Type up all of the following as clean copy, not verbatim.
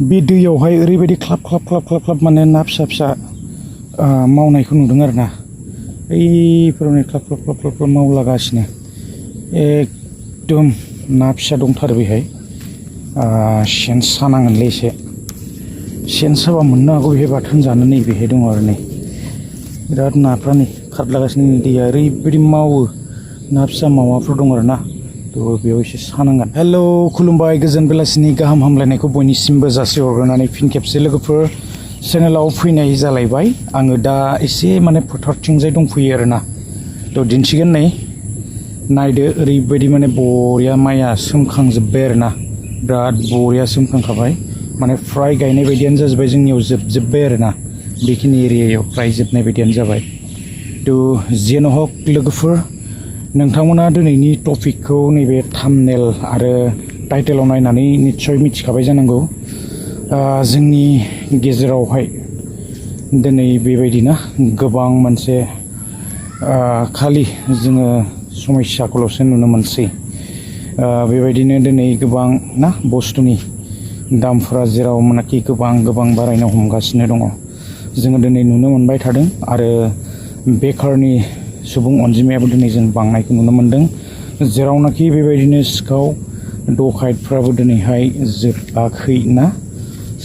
बे दैयावहाय ओरैबायदि क्लाब क्लाब क्लाब क्लाब क्लाब माने ना फिसा फिसा मावनायखौ नुदों आरो ना बैफोरावनो क्लाब क्लाब क्लाब क्लाब क्लाब मावलागासिनो एकदम ना फिसा दंथारो बेहाय सेन सानांगोनलै एसे सेन साबा मोननो हागौ बेहाय बाथोन जानो नै बेहाय दङ आरो नै बिराद नाफ्रा नै खारलागासिनो दैया ओरैबायदि मावो ना फिसा मावाफोर दङ आरो ना थ' बेयाव एसे सानांगोन हेलौ खुलुमबाय गोजोन बेलासिनि गाहाम हामलायनायखौ बयनिसिमबो जासिहरग्रोनानै फिन खेबसे लोगोफोर चेनेलाव फैनाय जालायबाय आङो दा एसे माने फोथारथिंजाय दंफैयो आरो ना थ' दिन्थिगोन नै नायदो ओरैबायदि माने बरिया माइया सोमखांजोब्बाय आरो ना बिराद बरिया सोमखांखाबाय माने फ्राय गायनाय बायदियानो जाजोब्बाय जोंनियाव जोबजोब्बाय आरो ना बेखिनि एरियायाव फ्राय जोबनाय बायदियानो जाबाय थ' जेन' हक लोगोफोर नोंथांमोना दिनैनि टपिकखौ नैबे थाम्बनेल आरो टाइटेलाव नायनानै निस्सय मिथिखाबाय जानांगौ जोंनि गेजेरावहाय दिनै बेबायदिना गोबां मोनसे खालि जोङो समस्याखौल'सो नुनो मोनसै बेबायदिनो दिनै गोबां ना बुस्थुनि दामफोरा जेराव मानेखि गोबां बारायनो हमगासिनो दङ जोङो दिनै नुनो मोनबाय थादों आरो बेकारनि सुबुं अनजिमायाबो दिनै जों बांनायखौ नुनो मोनदों जेरावनाखि बेबायदिनो सिखाव डकाइतफ्राबो दिनैहाय जोबाखै ना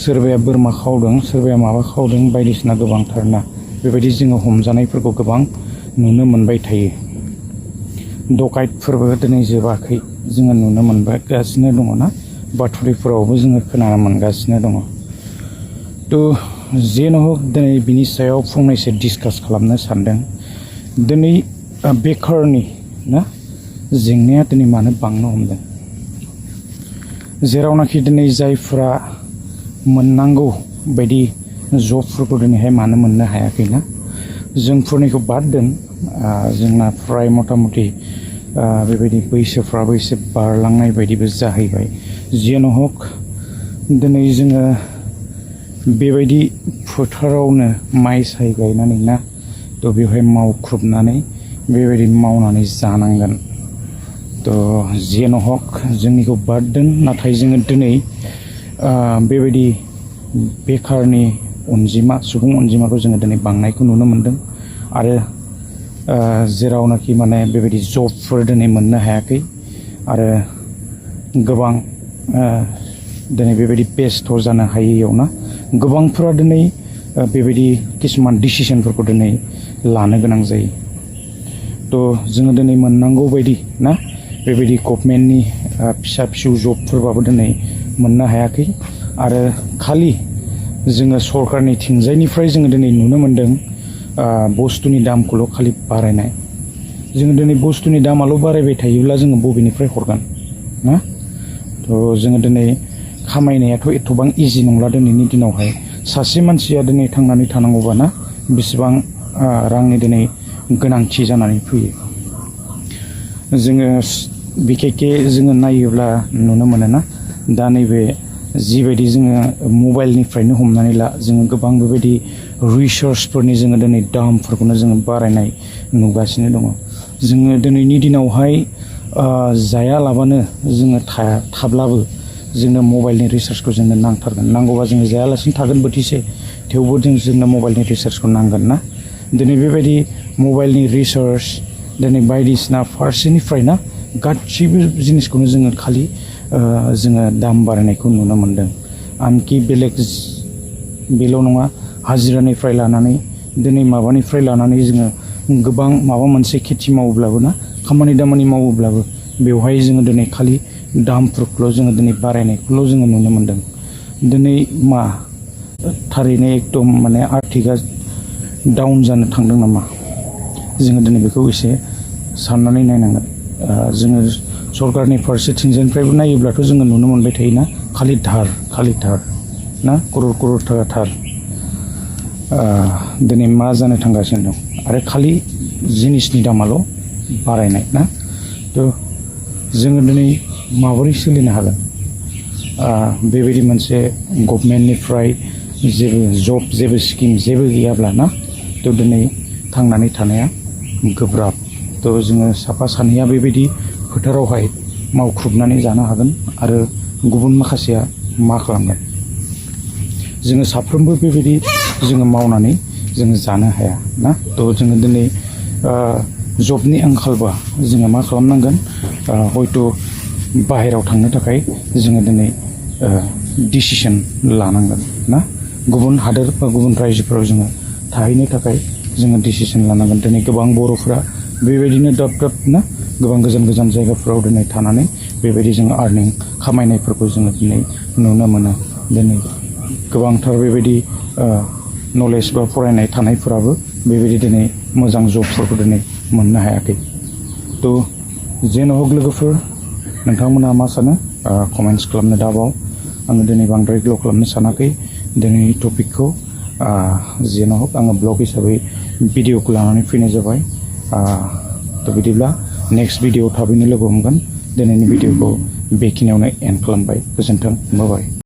सोरबाया बोरमा खावदों सोरबाया माबा खावदों बायदिसिना गोबांथार ना बेबायदि जोङो हमजानायफोरखौ गोबां नुनो मोनबाय थायो डकाइतफोरबो दिनै जोबाखै जोङो नुनो मोनगासिनो दङ ना बाथुरिफोरावबो जोङो खोनानो मोनगासिनो दङ थ' जेन' हक दिनै बिनि सायाव फंनैसो डिसकास खालामनो सानदों दिनै बेकारनि ना जेंनाया दिनै मानो बांनो हमदों जेरावनाखि दिनै जायफोरा मोननांगौ बायदि जबफोरखौ दिनैहाय मानो मोननो हायाखैना जोंफोरनिखौ बाद दोन जोंना फ्राय मथा मथि बेबायदि बैसोफ्राबो एसे बारलांनाय बायदिबो जाहैबाय जेन' हक दिनै जोङो बेबायदि फोथारावनो माइ साय गायनानै ना थ' बेवहाय मावख्रुबनानै बेबायदि मावनानै जानांगोन थ' जेन' हक जोंनिखौ बाद दोन नाथाय जोङो दिनै बेबायदि बेकारनि अनजिमा सुबुं अनजिमाखौ जोङो दिनै बांनायखौ नुनो मोनदों आरो जेरावनाखि माने बेबायदि जबफोर दिनै मोननो हायाखै आरो गोबां दिनै बेबायदि बेस्थ' जानो हायैयाव ना गोबांफोरा दिनै बेबायदि किसुमान डिसिसनफोरखौ दिनै लानो गोनां जायो थ' जोङो दिनै मोननांगौ बायदि ना बेबायदि गभर्नमेन्टनि फिसा फिसौ जबफोरबाबो दिनै मोननो हायाखै आरो खालि जोङो सरकारनि थिंजायनिफ्राय जोङो दिनै नुनो मोनदों बुस्थुनि दामखौल' खालि बारायनाय जोङो दिनै बुस्थुनि दामाल' बारायबाय थायोब्ला जोङो बबेनिफ्राय हरगोन ना थ' जोङो दिनै खामायनायाथ' एथ'बां इजि नंला दिनैनि दिनावहाय सासे मानसिया दिनै थांनानै थानांगौबा ना बेसेबां रांनि दिनै गोनांथि जानानै फैयो जोङो बिखेखके जोङो नायोब्ला नुनो मोनो ना दा नैबे जिबायदि जोङो मबाइलनिफ्रायनो हमनानै ला जोङो गोबां बेबायदि रिसर्सफोरनि जोङो दिनै दामफोरखौनो जोङो बारायनाय नुगासिनो दङ जोङो दिनैनि दिनावहाय जायालाबानो जोङो थाब्लाबो जोंनो मबाइलनि रिसार्जखौ जोंनो नांथारगोन नांगौबा जोङो जायालासिनो थागोन बोथिसे थेवबो जोंनो मबाइलनि रिसार्जखौ नांगोन ना दिनै बेबायदि मबाइलनि रिसार्ज दिनै बायदिसिना फारसेनिफ्राय ना गासैबो जिनिसखौनो जोङो खालि जोङो दाम बारायनायखौ नुनो मोनदों आनखि बेल' नङा हाजिरानिफ्राय लानानै दिनै माबानिफ्राय लानानै जोङो गोबां माबा मोनसे खेथि मावोब्लाबो ना खामानि दामानि मावोब्लाबो बेवहाय जोङो दिनै खालि दामफोरखौल' जोङो दिनै बारायनायखौल' जोङो नुनो मोनदों दिनै मा थारैनो एकदम माने आर्थिकआ डाउन जानो थांदों नामा जोङो दिनै बेखौ एसे साननानै नायनांगोन जोङो सरकारनि फारसेथिंजायनिफ्रायबो नायोब्लाथ' जोङो नुनो मोनबाय थायोना खालि धार ना करर थाखा धार दिनै मा जानो थांगासिनो दं आरो खालि जिनिसनि दामाल' बारायनाय ना थ' जोङो दिनै माबोरै सोलिनो हागोन बेबायदि मोनसे गभर्नमेन्टनिफ्राय जेबो जब जेबो स्किम जेबो गैयाब्ला ना थ' दिनै थांनानै थानाया गोब्राब थ' जोङो साफा सानैया बेबायदि फोथारावहाय मावख्रुबनानै जानो हागोन आरो गुबुन माखासेया मा खालामगोन जोङो साफ्रोमबो बेबायदि जोङो मावनानै जोङो जानो हाया ना थ' जोङो दिनै जबनि आंखालबा जोङो मा खालामनांगोन हयथ' बाहेरायाव थांनो थाखाय जोङो दिनै डिसिसन लानांगोन ना गुबुन हादोर बा गुबुन रायजोफोराव जोङो थाहैनो थाखाय जोङो डिसिसन लानांगोन दिनै गोबां बर'फ्रा बेबायदिनो दाब दाब ना गोबां गोजान गोजान जायगाफोराव दिनै थानानै बेबायदि जोङो आर्निं खामायनायफोरखौ जोङो दिनै नुनो मोनो दिनै गोबांथार बेबायदि नलेज बा फरायनाय थानायफोराबो बेबायदि दिनै मोजां जबफोरखौ दिनै मोननो हायाखै थ' जेन' हक लोगोफोर नोंथांमोनहा मा सानो कमेन्ट्स खालामनो दाबाव आङो दिनै बांद्राय ग्ल' खालामनो सानाखै दिनैनि टपिकखौ जेन' हक आङो ब्लग हिसाबै भिडिअखौ लानानै फैनाय जाबाय थ' बिदिब्ला नेक्स्ट भिडिअ थाबैनो लोगो हमगोन दिनैनि भिडिअखौ बेखिनियावनो एन्ड खालामबाय गोजोन्थों बाय